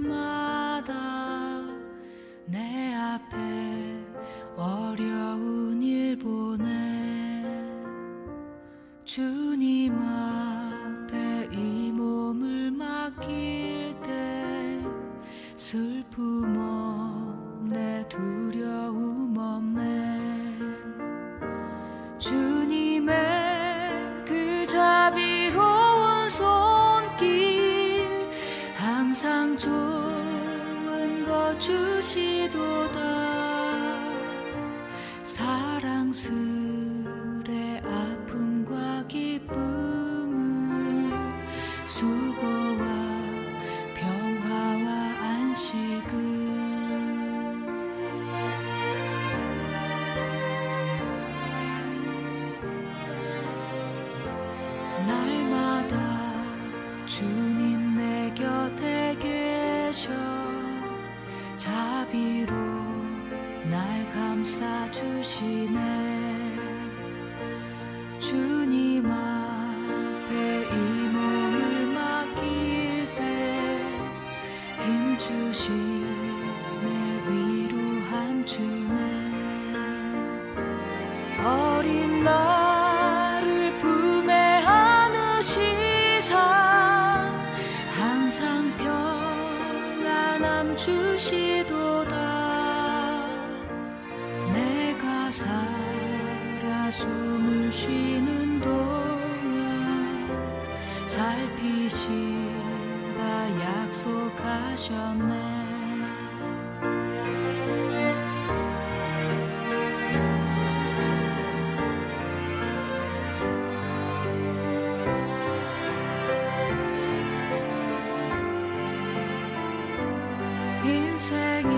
순간마다 내 앞에 어려운 일 보내 주님 앞에 이 몸을 맡길 때 슬픔 없네 두려움 없네 주님의 그 자비로운 손길 항상 좋은 것 주시도다 사랑스레 아픔과 기쁨을 수고와 평화와 안식을 날마다 주님 내 곁에 계셔 자비로 날 감싸주시네 주님 앞에 이 몸을 맡길 때 힘주시네 위로함 주네 어린 나를 품에 안으시사 항상 평안함 주시도다 내가 살아 숨을 쉬는 동안 살피신다 약속하셨네 인생의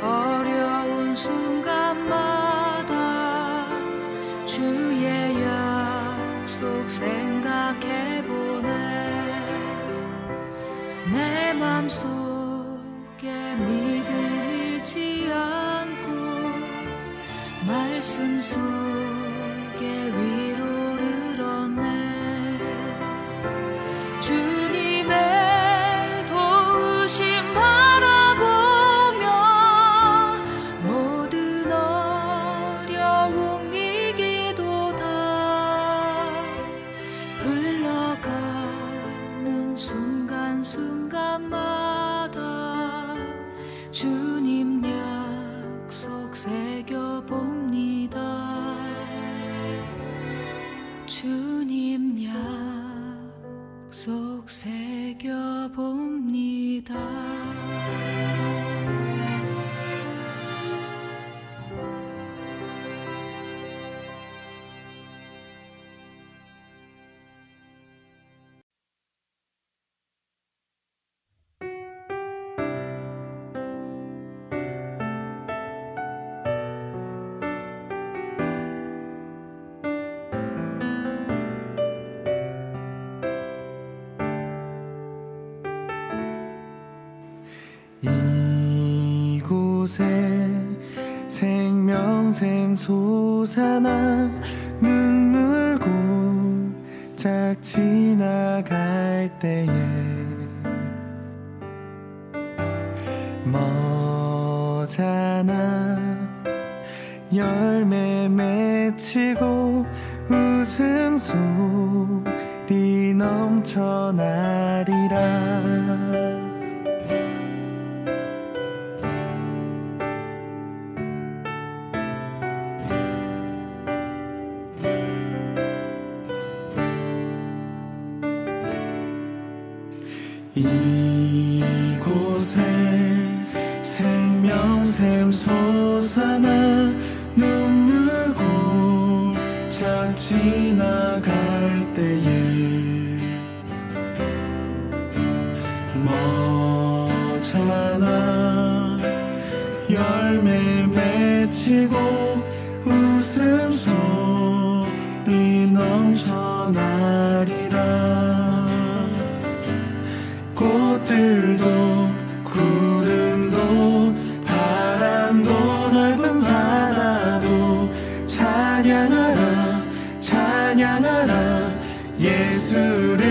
어려운 순간마다 주의 약속 생각해보네 내 맘속에 믿음 잃지 않고 말씀 속에 위로를 얻네 주님의 도우심 바라보며 모든 어려움 이기도다 흘러가는 순간순간마다 주님 약속 새겨봅니다 주님 약속 새겨봅니다 이곳에 생명샘 솟아나 눈물고 짝 지나갈 때에 머잖아 열매 맺히고 웃음소리 넘쳐나리라 이곳에 생명샘 솟아나 눈물고 짝 지나갈 때에 머잖아 열매 맺히고 웃음소리 넘쳐나리라 꽃들도 구름도 바람도 넓은 바다도 찬양하라 찬양하라 예수를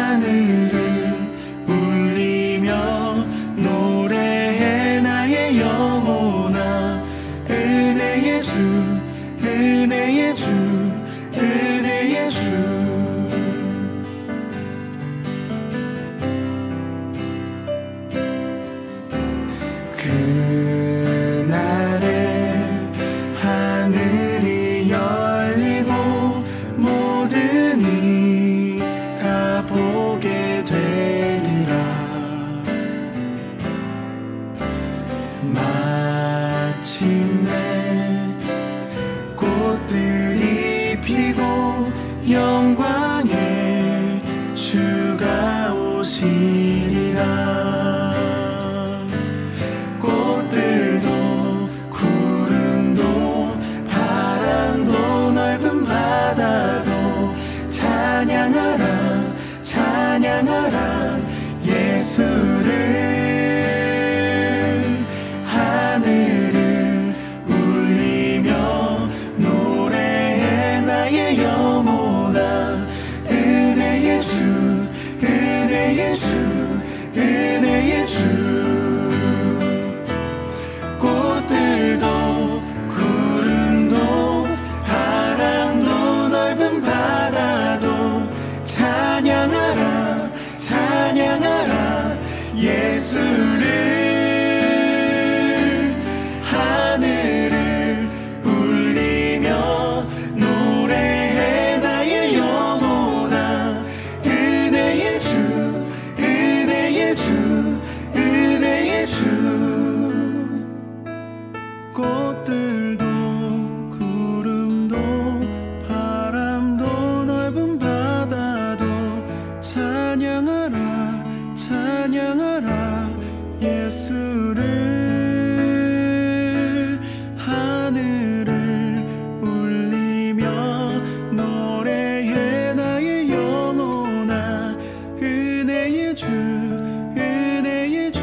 하늘을 울리며 노래해 나의 영혼아. 은혜의 주, 은혜의 주, 은혜의 주. 그날에 하늘이 열리고 모든 이가 보게 되리라. 마침내 꽃들이 피고 영광의 주가 오시리라. 꽃들도 구름도 바람도 넓은 바다도 찬양하라 찬양하라 예수를. 하늘을 울리며 노래해 나의 영혼아. 은혜의 주, 은혜의 주, 은혜의 주. 꽃들도 구름도 바람도 넓은 바다도 찬양하라 찬양하라 예수를. 하늘을 울리며 노래해 나의 영혼아. 은혜의 주, 은혜의 주, 은혜의 주. 꽃들도 구름도 바람도 넓은 바다도 찬양하라 찬양하라 예수를. 하늘을 울리며 노래해 나의 영혼아. 은혜의 주, 은혜의 주,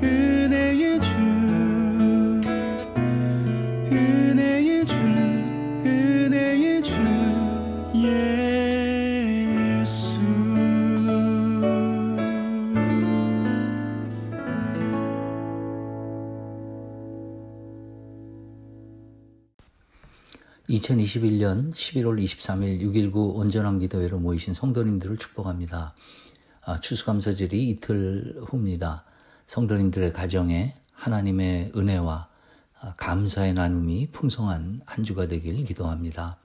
은혜의 주. 은혜의 주, 은혜의 주, 예수. 2021년 11월 23일 6.19 온전한 기도회로 모이신 성도님들을 축복합니다. 추수감사절이 이틀 후입니다. 성도님들의 가정에 하나님의 은혜와 감사의 나눔이 풍성한 한 주가 되길 기도합니다.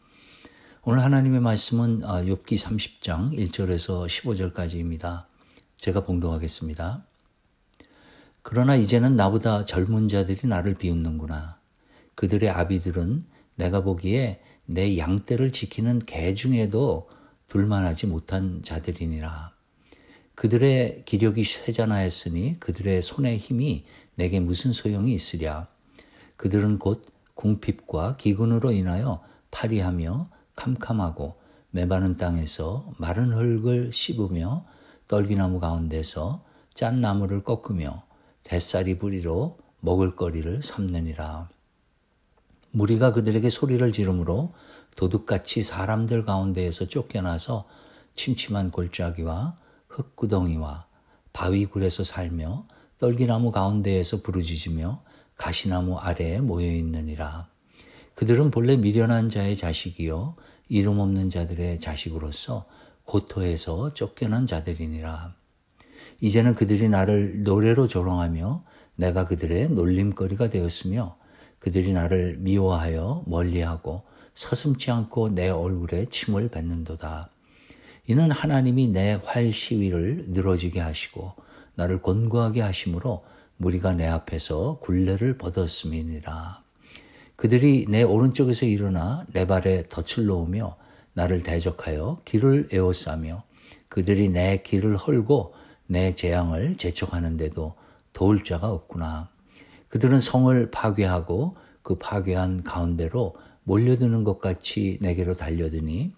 오늘 하나님의 말씀은 욥기 30장 1절에서 15절까지입니다. 제가 봉독하겠습니다. 그러나 이제는 나보다 젊은 자들이 나를 비웃는구나. 그들의 아비들은 내가 보기에 내 양떼를 지키는 개 중에도 둘만하지 못한 자들이니라. 그들의 기력이 쇠잔하였으니 그들의 손의 힘이 내게 무슨 소용이 있으랴. 그들은 곧 궁핍과 기근으로 인하여 파리하며 캄캄하고 메마른 땅에서 마른 흙을 씹으며 떨기나무 가운데서 짠 나무를 꺾으며 뱃살이 부리로 먹을거리를 삼느니라. 무리가 그들에게 소리를 지르므로 도둑같이 사람들 가운데에서 쫓겨나서 침침한 골짜기와 흙구덩이와 바위굴에서 살며 떨기나무 가운데에서 부르짖으며 가시나무 아래에 모여있느니라. 그들은 본래 미련한 자의 자식이요 이름 없는 자들의 자식으로서 고토에서 쫓겨난 자들이니라. 이제는 그들이 나를 노래로 조롱하며 내가 그들의 놀림거리가 되었으며 그들이 나를 미워하여 멀리하고 서슴지 않고 내 얼굴에 침을 뱉는도다. 이는 하나님이 내 활 시위를 늘어지게 하시고 나를 곤고하게 하심으로 무리가 내 앞에서 굴레를 벗었음이니라. 그들이 내 오른쪽에서 일어나 내 발에 덫을 놓으며 나를 대적하여 길을 에워싸며 그들이 내 길을 헐고 내 재앙을 재촉하는데도 도울 자가 없구나. 그들은 성을 파괴하고 그 파괴한 가운데로 몰려드는 것 같이 내게로 달려드니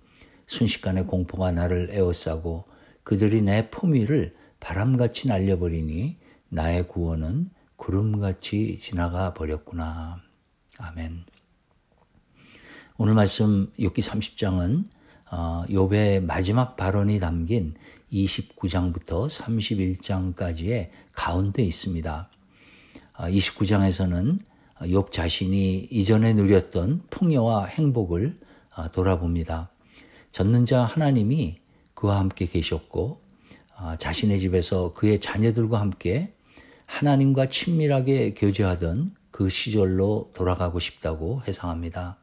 순식간에 공포가 나를 에워싸고 그들이 내 품위를 바람같이 날려버리니 나의 구원은 구름같이 지나가 버렸구나. 아멘. 오늘 말씀 욥기 30장은 욥의 마지막 발언이 담긴 29장부터 31장까지의 가운데 있습니다. 29장에서는 욥 자신이 이전에 누렸던 풍요와 행복을 돌아봅니다. 젖는 자 하나님이 그와 함께 계셨고 자신의 집에서 그의 자녀들과 함께 하나님과 친밀하게 교제하던 그 시절로 돌아가고 싶다고 회상합니다.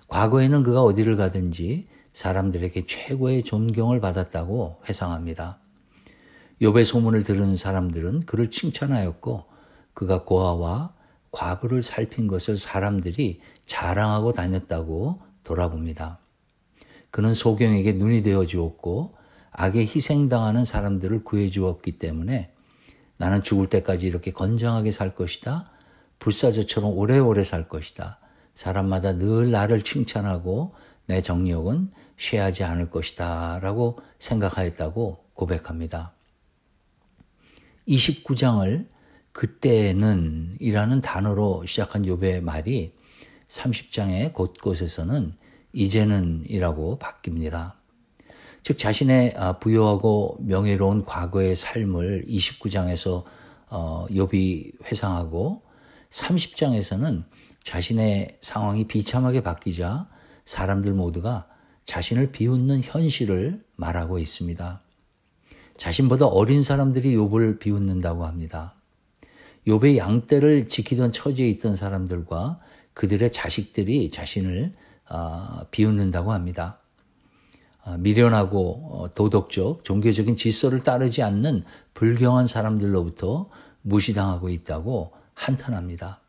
과거에는 그가 어디를 가든지 사람들에게 최고의 존경을 받았다고 회상합니다. 욥의 소문을 들은 사람들은 그를 칭찬하였고 그가 고아와 과부를 살핀 것을 사람들이 자랑하고 다녔다고 돌아봅니다. 그는 소경에게 눈이 되어 주었고 악에 희생당하는 사람들을 구해 주었기 때문에 나는 죽을 때까지 이렇게 건장하게 살 것이다. 불사조처럼 오래오래 살 것이다. 사람마다 늘 나를 칭찬하고 내 정력은 쇠하지 않을 것이다 라고 생각하였다고 고백합니다. 29장을 그때는 이라는 단어로 시작한 욥의 말이 30장의 곳곳에서는 이제는 이라고 바뀝니다. 즉 자신의 부유하고 명예로운 과거의 삶을 29장에서 욥이 회상하고 30장에서는 자신의 상황이 비참하게 바뀌자 사람들 모두가 자신을 비웃는 현실을 말하고 있습니다. 자신보다 어린 사람들이 욥을 비웃는다고 합니다. 욥의 양떼를 지키던 처지에 있던 사람들과 그들의 자식들이 자신을 비웃는다고 합니다. 미련하고 도덕적, 종교적인 질서를 따르지 않는 불경한 사람들로부터 무시당하고 있다고 한탄합니다.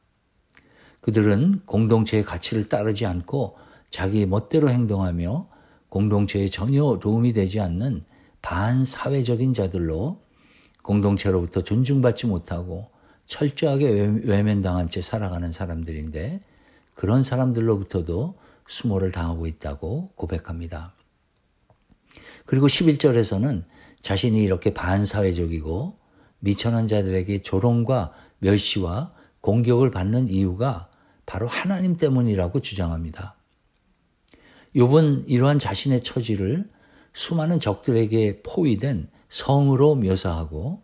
그들은 공동체의 가치를 따르지 않고 자기 멋대로 행동하며 공동체에 전혀 도움이 되지 않는 반사회적인 자들로 공동체로부터 존중받지 못하고 철저하게 외면당한 채 살아가는 사람들인데 그런 사람들로부터도 수모를 당하고 있다고 고백합니다. 그리고 11절에서는 자신이 이렇게 반사회적이고 미천한 자들에게 조롱과 멸시와 공격을 받는 이유가 바로 하나님 때문이라고 주장합니다. 욥은 이러한 자신의 처지를 수많은 적들에게 포위된 성으로 묘사하고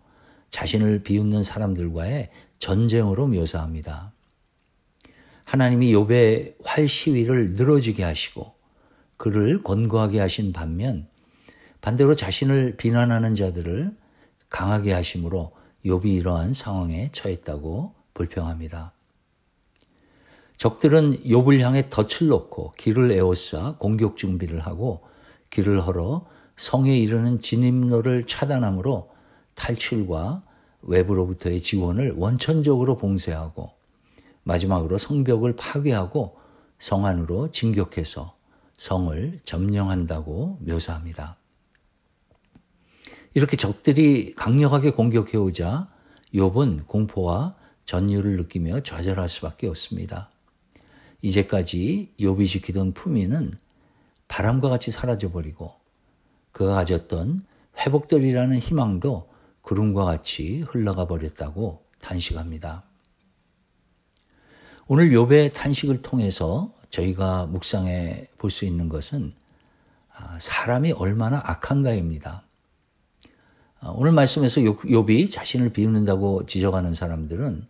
자신을 비웃는 사람들과의 전쟁으로 묘사합니다. 하나님이 욥의 활시위를 늘어지게 하시고 그를 권고하게 하신 반면 반대로 자신을 비난하는 자들을 강하게 하심으로 욥이 이러한 상황에 처했다고 불평합니다. 적들은 욥을 향해 덫을 놓고 길을 에워싸 공격 준비를 하고 길을 헐어 성에 이르는 진입로를 차단함으로 탈출과 외부로부터의 지원을 원천적으로 봉쇄하고 마지막으로 성벽을 파괴하고 성 안으로 진격해서 성을 점령한다고 묘사합니다. 이렇게 적들이 강력하게 공격해오자 욥은 공포와 전율을 느끼며 좌절할 수밖에 없습니다. 이제까지 욥이 지키던 품위는 바람과 같이 사라져버리고 그가 가졌던 회복되리라는 희망도 구름과 같이 흘러가 버렸다고 탄식합니다. 오늘 욥의 탄식을 통해서 저희가 묵상해 볼 수 있는 것은 사람이 얼마나 악한가입니다. 오늘 말씀에서 욥이 자신을 비웃는다고 지적하는 사람들은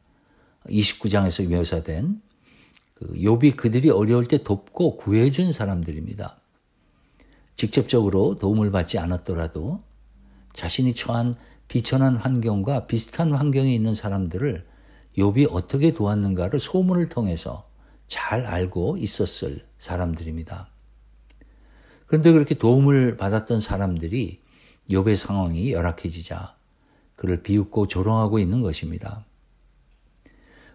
29장에서 묘사된 욥이 그들이 어려울 때 돕고 구해준 사람들입니다. 직접적으로 도움을 받지 않았더라도 자신이 처한 비천한 환경과 비슷한 환경에 있는 사람들을 욥이 어떻게 도왔는가를 소문을 통해서 잘 알고 있었을 사람들입니다. 그런데 그렇게 도움을 받았던 사람들이 욥의 상황이 열악해지자 그를 비웃고 조롱하고 있는 것입니다.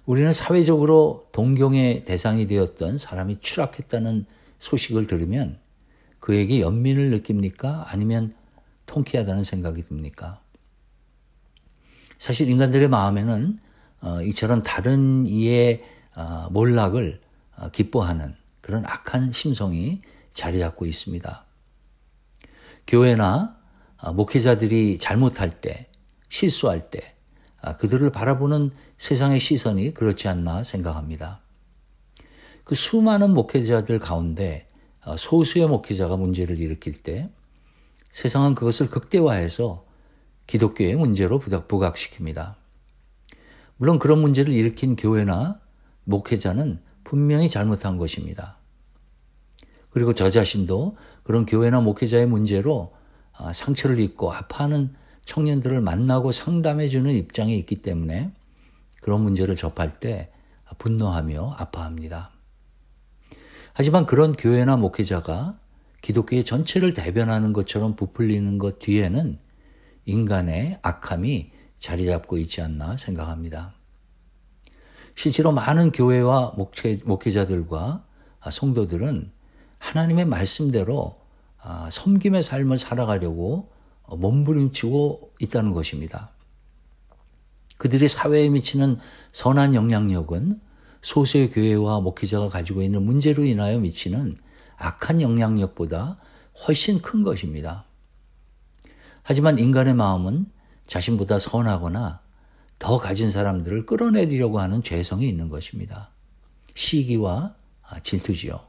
우리는 사회적으로 동경의 대상이 되었던 사람이 추락했다는 소식을 들으면 그에게 연민을 느낍니까? 아니면 통쾌하다는 생각이 듭니까? 사실 인간들의 마음에는 이처럼 다른 이의 몰락을 기뻐하는 그런 악한 심성이 자리 잡고 있습니다. 교회나 목회자들이 잘못할 때, 실수할 때 그들을 바라보는 세상의 시선이 그렇지 않나 생각합니다. 그 수많은 목회자들 가운데 소수의 목회자가 문제를 일으킬 때 세상은 그것을 극대화해서 기독교의 문제로 부각시킵니다. 물론 그런 문제를 일으킨 교회나 목회자는 분명히 잘못한 것입니다. 그리고 저 자신도 그런 교회나 목회자의 문제로 상처를 입고 아파하는 청년들을 만나고 상담해주는 입장에 있기 때문에 그런 문제를 접할 때 분노하며 아파합니다. 하지만 그런 교회나 목회자가 기독교의 전체를 대변하는 것처럼 부풀리는 것 뒤에는 인간의 악함이 자리 잡고 있지 않나 생각합니다. 실제로 많은 교회와 목회자들과 성도들은 하나님의 말씀대로 섬김의 삶을 살아가려고 몸부림치고 있다는 것입니다. 그들이 사회에 미치는 선한 영향력은 소수의 교회와 목회자가 가지고 있는 문제로 인하여 미치는 악한 영향력보다 훨씬 큰 것입니다. 하지만 인간의 마음은 자신보다 선하거나 더 가진 사람들을 끌어내리려고 하는 죄성이 있는 것입니다. 시기와 질투지요.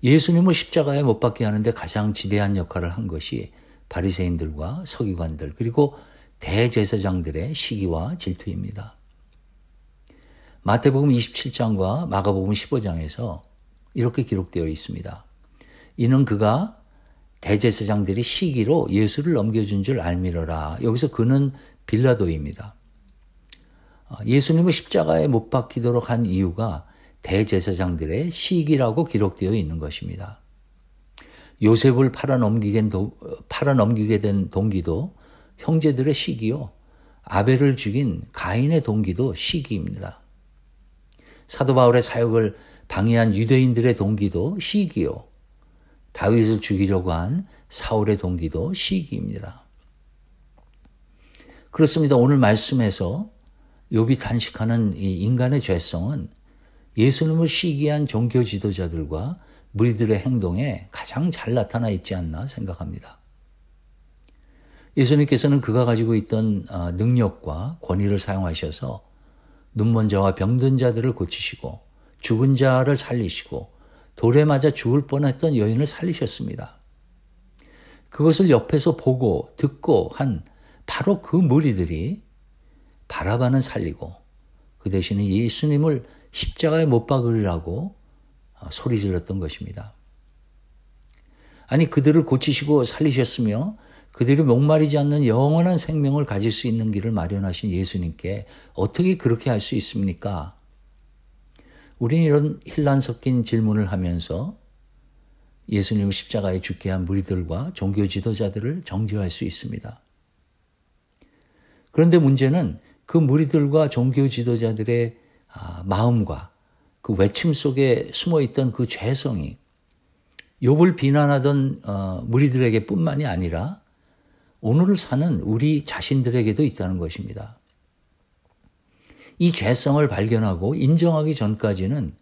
예수님을 십자가에 못 박게 하는데 가장 지대한 역할을 한 것이 바리새인들과 서기관들 그리고 대제사장들의 시기와 질투입니다. 마태복음 27장과 마가복음 15장에서 이렇게 기록되어 있습니다. 이는 그가 대제사장들이 시기로 예수를 넘겨준 줄 알미러라. 여기서 그는 빌라도입니다. 예수님을 십자가에 못 박히도록 한 이유가 대제사장들의 시기라고 기록되어 있는 것입니다. 요셉을 팔아넘기게 된 동기도 형제들의 시기요. 아벨을 죽인 가인의 동기도 시기입니다. 사도 바울의 사역을 방해한 유대인들의 동기도 시기요. 다윗을 죽이려고 한 사울의 동기도 시기입니다. 그렇습니다. 오늘 말씀에서 욥이 탄식하는 이 인간의 죄성은 예수님을 시기한 종교 지도자들과 무리들의 행동에 가장 잘 나타나 있지 않나 생각합니다. 예수님께서는 그가 가지고 있던 능력과 권위를 사용하셔서 눈먼 자와 병든 자들을 고치시고 죽은 자를 살리시고 돌에 맞아 죽을 뻔했던 여인을 살리셨습니다. 그것을 옆에서 보고 듣고 한 바로 그 무리들이 바라바는 살리고 그 대신에 예수님을 십자가에 못 박으리라고 소리 질렀던 것입니다. 아니 그들을 고치시고 살리셨으며 그들이 목마르지 않는 영원한 생명을 가질 수 있는 길을 마련하신 예수님께 어떻게 그렇게 할 수 있습니까? 우리는 이런 혼란 섞인 질문을 하면서 예수님을 십자가에 죽게 한 무리들과 종교 지도자들을 정죄할 수 있습니다. 그런데 문제는 그 무리들과 종교 지도자들의 마음과 그 외침 속에 숨어있던 그 죄성이 욥을 비난하던 무리들에게 뿐만이 아니라 오늘을 사는 우리 자신들에게도 있다는 것입니다. 이 죄성을 발견하고 인정하기 전까지는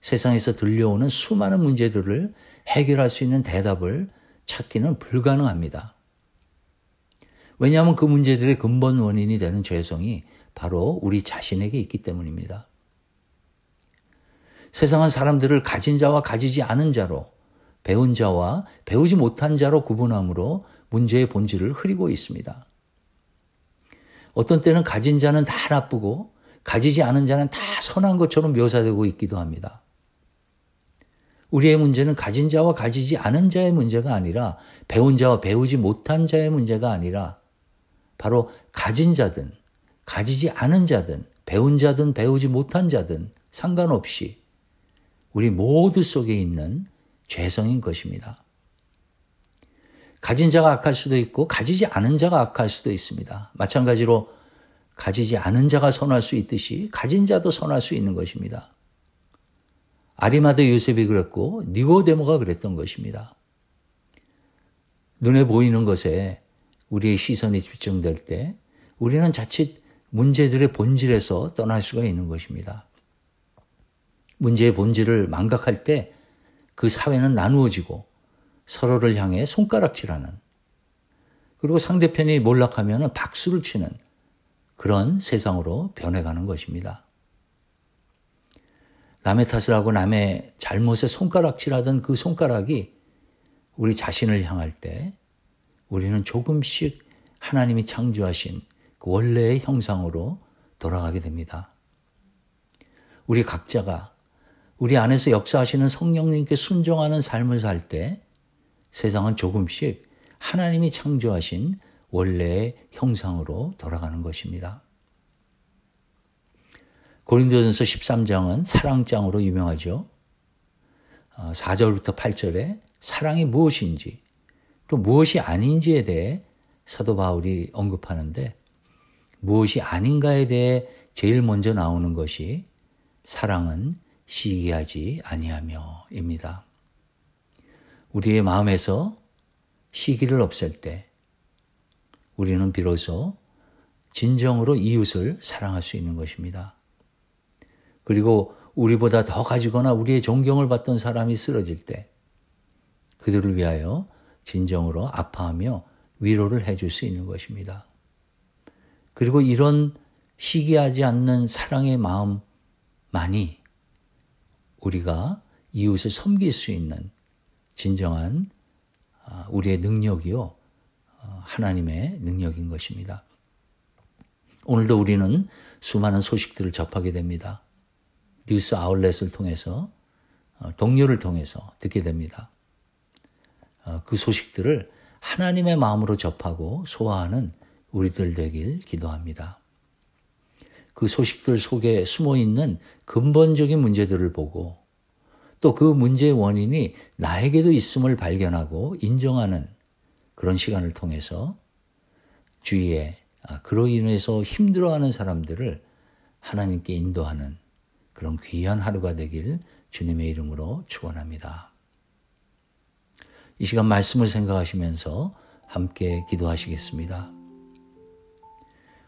세상에서 들려오는 수많은 문제들을 해결할 수 있는 대답을 찾기는 불가능합니다. 왜냐하면 그 문제들의 근본 원인이 되는 죄성이 바로 우리 자신에게 있기 때문입니다. 세상은 사람들을 가진 자와 가지지 않은 자로, 배운 자와 배우지 못한 자로 구분함으로 문제의 본질을 흐리고 있습니다. 어떤 때는 가진 자는 다 나쁘고 가지지 않은 자는 다 선한 것처럼 묘사되고 있기도 합니다. 우리의 문제는 가진 자와 가지지 않은 자의 문제가 아니라 배운 자와 배우지 못한 자의 문제가 아니라 바로 가진 자든 가지지 않은 자든 배운 자든 배우지 못한 자든 상관없이 우리 모두 속에 있는 죄성인 것입니다. 가진 자가 악할 수도 있고 가지지 않은 자가 악할 수도 있습니다. 마찬가지로 가지지 않은 자가 선할 수 있듯이 가진 자도 선할 수 있는 것입니다. 아리마대 요셉이 그랬고 니고데모가 그랬던 것입니다. 눈에 보이는 것에 우리의 시선이 집중될 때 우리는 자칫 문제들의 본질에서 떠날 수가 있는 것입니다. 문제의 본질을 망각할 때 그 사회는 나누어지고 서로를 향해 손가락질하는 그리고 상대편이 몰락하면 박수를 치는 그런 세상으로 변해가는 것입니다. 남의 탓을 하고 남의 잘못에 손가락질하던 그 손가락이 우리 자신을 향할 때 우리는 조금씩 하나님이 창조하신 그 원래의 형상으로 돌아가게 됩니다. 우리 각자가 우리 안에서 역사하시는 성령님께 순종하는 삶을 살 때 세상은 조금씩 하나님이 창조하신 원래의 형상으로 돌아가는 것입니다. 고린도전서 13장은 사랑장으로 유명하죠. 4절부터 8절에 사랑이 무엇인지 또 무엇이 아닌지에 대해 사도 바울이 언급하는데 무엇이 아닌가에 대해 제일 먼저 나오는 것이 사랑은 시기하지 아니하며입니다. 우리의 마음에서 시기를 없앨 때 우리는 비로소 진정으로 이웃을 사랑할 수 있는 것입니다. 그리고 우리보다 더 가지거나 우리의 존경을 받던 사람이 쓰러질 때 그들을 위하여 진정으로 아파하며 위로를 해줄 수 있는 것입니다. 그리고 이런 시기하지 않는 사랑의 마음만이 우리가 이웃을 섬길 수 있는 진정한 우리의 능력이요 하나님의 능력인 것입니다. 오늘도 우리는 수많은 소식들을 접하게 됩니다. 뉴스 아울렛을 통해서 동료를 통해서 듣게 됩니다. 그 소식들을 하나님의 마음으로 접하고 소화하는 우리들 되길 기도합니다. 그 소식들 속에 숨어있는 근본적인 문제들을 보고 또 그 문제의 원인이 나에게도 있음을 발견하고 인정하는 그런 시간을 통해서 주위에 그로 인해서 힘들어하는 사람들을 하나님께 인도하는 그런 귀한 하루가 되길 주님의 이름으로 축원합니다. 이 시간 말씀을 생각하시면서 함께 기도하시겠습니다.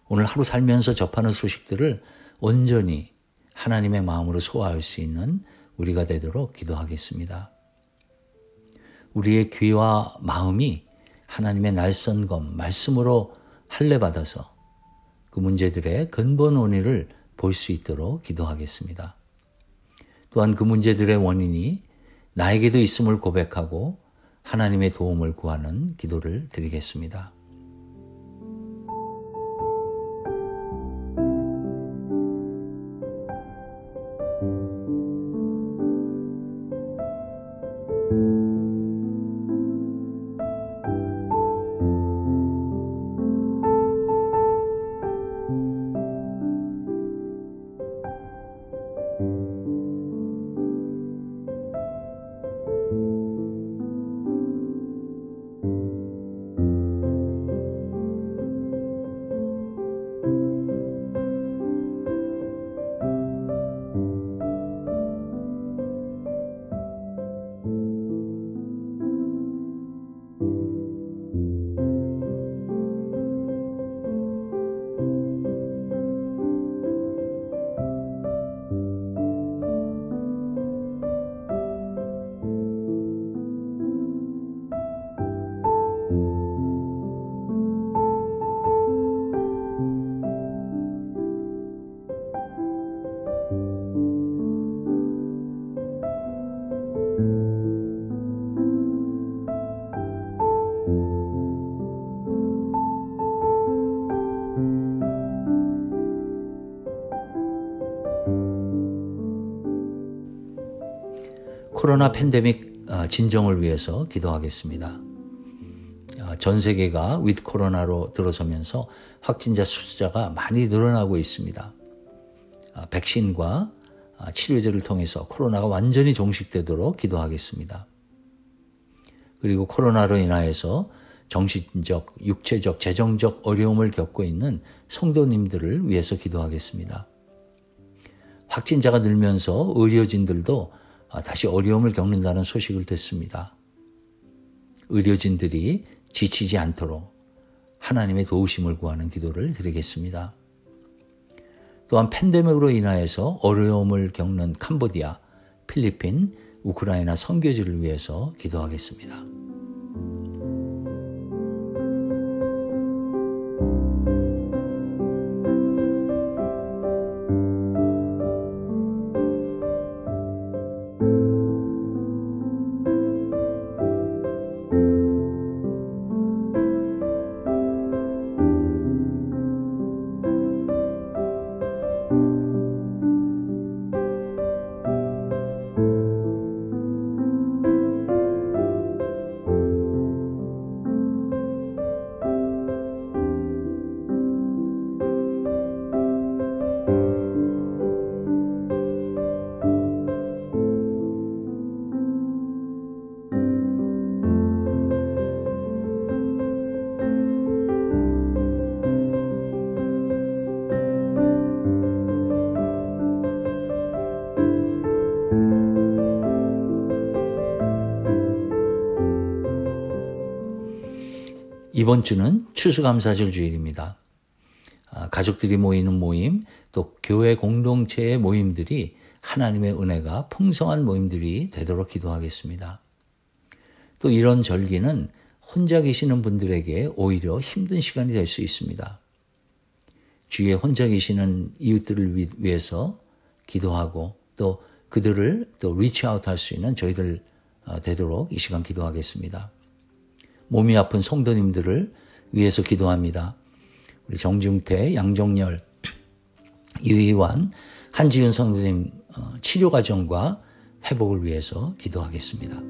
오늘 하루 살면서 접하는 소식들을 온전히 하나님의 마음으로 소화할 수 있는 우리가 되도록 기도하겠습니다. 우리의 귀와 마음이 하나님의 날선검, 말씀으로 할례받아서 그 문제들의 근본 원인을 볼 수 있도록 기도하겠습니다. 또한 그 문제들의 원인이 나에게도 있음을 고백하고 하나님의 도움을 구하는 기도를 드리겠습니다. 코로나 팬데믹 진정을 위해서 기도하겠습니다. 전 세계가 위드 코로나로 들어서면서 확진자 숫자가 많이 늘어나고 있습니다. 백신과 치료제를 통해서 코로나가 완전히 종식되도록 기도하겠습니다. 그리고 코로나로 인하여서 정신적, 육체적, 재정적 어려움을 겪고 있는 성도님들을 위해서 기도하겠습니다. 확진자가 늘면서 의료진들도 다시 어려움을 겪는다는 소식을 듣습니다. 의료진들이 지치지 않도록 하나님의 도우심을 구하는 기도를 드리겠습니다. 또한 팬데믹으로 인하여서 어려움을 겪는 캄보디아, 필리핀, 우크라이나 선교지를 위해서 기도하겠습니다. 이번 주는 추수감사절 주일입니다. 가족들이 모이는 모임, 또 교회 공동체의 모임들이 하나님의 은혜가 풍성한 모임들이 되도록 기도하겠습니다. 또 이런 절기는 혼자 계시는 분들에게 오히려 힘든 시간이 될 수 있습니다. 주위에 혼자 계시는 이웃들을 위해서 기도하고 또 그들을 또 리치아웃 할 수 있는 저희들 되도록 이 시간 기도하겠습니다. 몸이 아픈 성도님들을 위해서 기도합니다. 우리 정중태, 양정열, 유희환, 한지윤 성도님 치료 과정과 회복을 위해서 기도하겠습니다.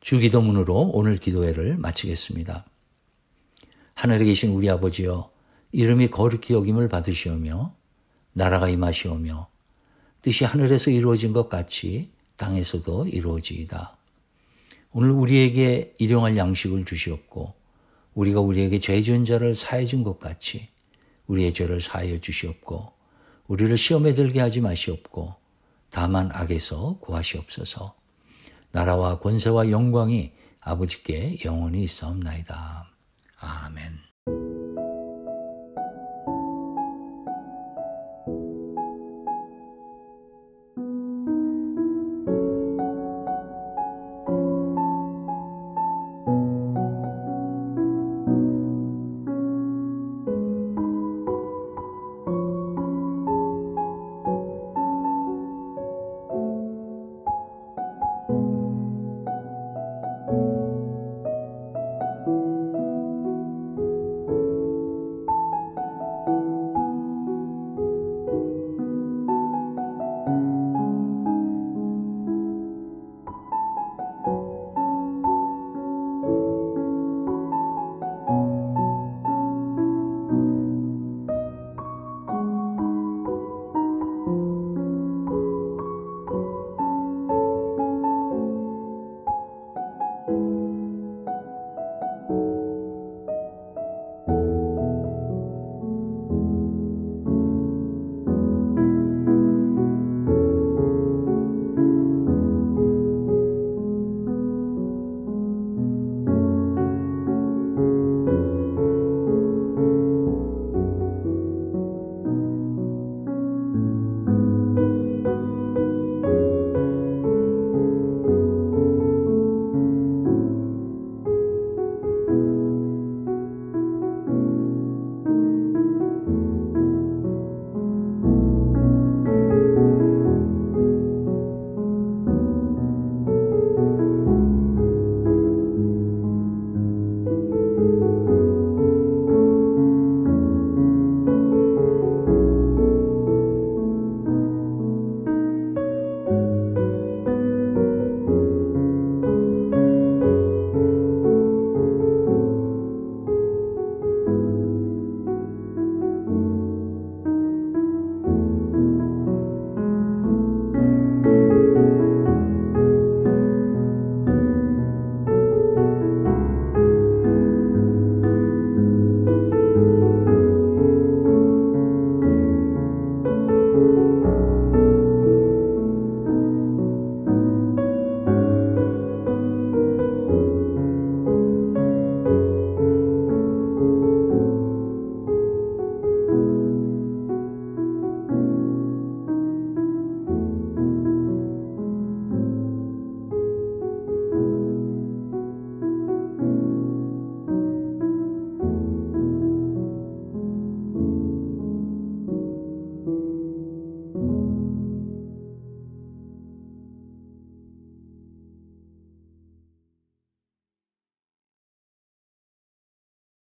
주기도문으로 오늘 기도회를 마치겠습니다. 하늘에 계신 우리 아버지여, 이름이 거룩히 여김을 받으시오며 나라가 임하시오며 뜻이 하늘에서 이루어진 것 같이 땅에서도 이루어지이다. 오늘 우리에게 일용할 양식을 주시옵고 우리가 우리에게 죄 지은 자를 사해 준 것 같이 우리의 죄를 사하여 주시옵고 우리를 시험에 들게 하지 마시옵고 다만 악에서 구하시옵소서. 나라와 권세와 영광이 아버지께 영원히 있사옵나이다. 아멘.